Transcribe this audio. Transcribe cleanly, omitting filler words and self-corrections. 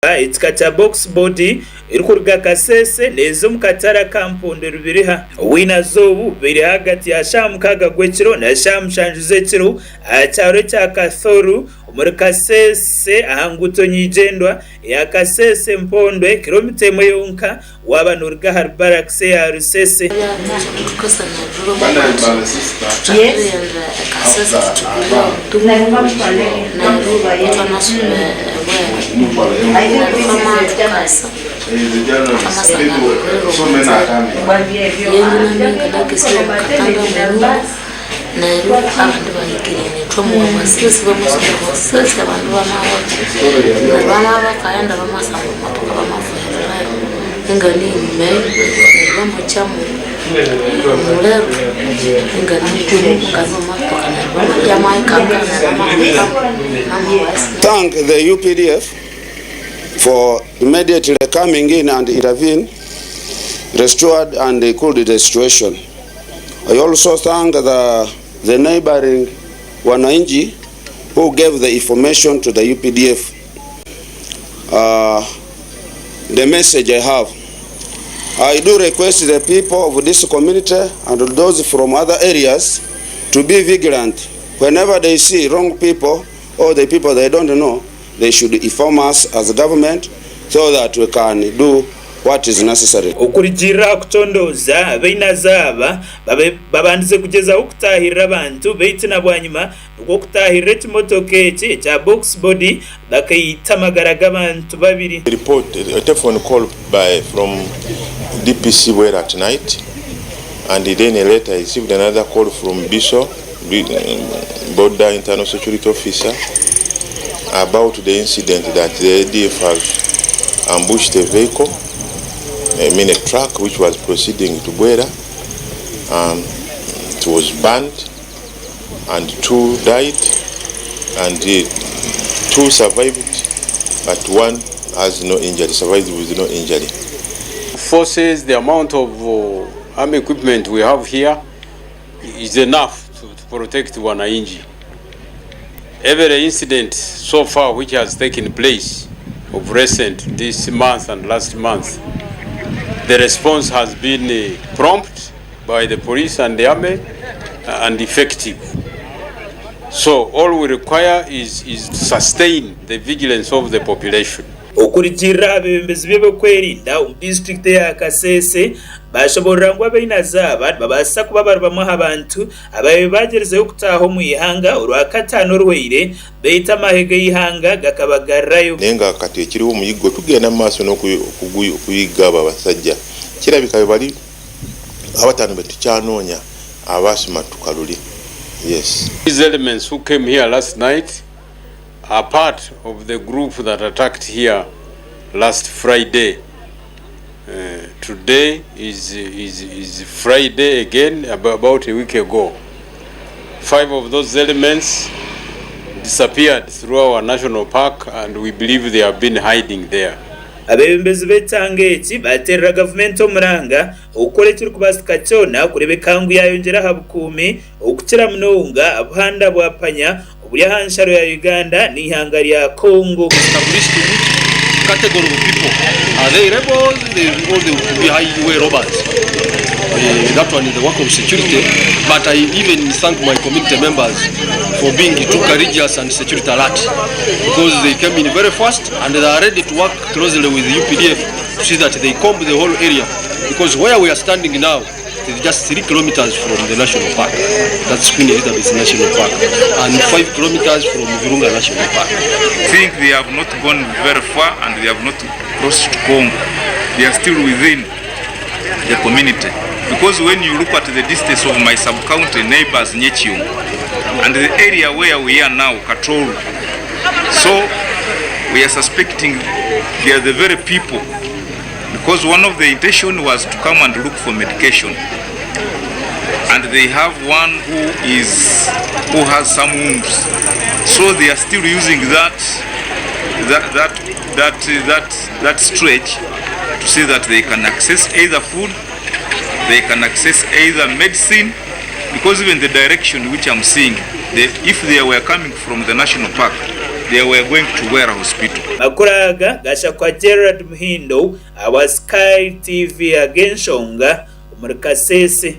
Itikata box body irikuruga kasese nezo mukatara kampondo rubiriha wina zobu biri hagati ya shamukaga gwekiro na shamushanjuze kiro acyaro cya Kathoru muri kasese ahanguto nyijendwa ya kasese mpondwe kilometero yonka wabanurga harbarakse ya rusese Thank the UPDF for immediately coming in and intervene, restored and cooled the situation. I also thank the neighboring wananchi who gave the information to the UPDF. The message I have, I do request the people of this community and those from other areas to be vigilant. Whenever they see wrong people or the people they don't know, they should inform us as a government so that we can do what is necessary. Okurijira kutondoza beina zaba babandize kugeza okutahira abantu beitina bwanyuma okutahira kimotoke cha box body bakayitamagaraga abantu babiri. Report a telephone call from DPC where at night, and then later I received another call from Biso, border internal security officer, about the incident that the ADF has ambushed a vehicle, a truck which was proceeding to Bwera. It was burned and 2 died and 2 survived, but 1 has no injury, survived with no injury. Forces, the amount of army equipment we have here is enough to protect wananchi. Every incident so far which has taken place of recent, this month and last month, the response has been prompt by the police and the army and effective. So all we require is to sustain the vigilance of the population. Okurijira abembezi b'ekwerinda district ya Kasese bashobora ngo abeina zaba babasa kubabarwa abantu abaye bagereze okutaho mu ihanga urwakatano rweire beita mahege y'ihanga gakabagarayo nenga kati ekiriwo muyigo tugenda maso no kuyigaba basajja kirabika bali abatano betukyanonya abasima tukaluli. Yes, these elements who came here last night are part of the group that attacked here last Friday. Today is Friday again, about a week ago. 5 of those elements disappeared through our national park, and we believe they have been hiding there. Abembezi betangeti batera government omuranga okorekira kubasika cyona kurebe kangu yayongera habukumi okukira munonga abhanda bwapanya obuli hansharo ya Uganda ni ihanga lya Congo. Category of people, are they rebels? They will be highway robbers. That one is the work of security, but I even thank my community members for being too courageous and security alert, because they came in very fast and they are ready to work closely with the UPDF to see that they comb the whole area, because where we are standing now is just 3 kilometers from the national park. That's Queen Elizabeth National Park, and 5 kilometers from Virunga National Park. I think they have not gone very far and they have not crossed Congo. They are still within the community. Because when you look at the distance of my sub-county neighbors, Nyechium, and the area where we are now, Katoru, so we are suspecting they are the very people. Because one of the intention was to come and look for medication. And they have one who has some wounds. So they are still using that stretch to see that they can access either food, they can access either medicine, because even the direction which I'm seeing, if they were coming from the national park, they were going to Wera Hospital. Makuraga gasha kwa Gerard Muhindo awa Sky TV agenshonga muri Kasese.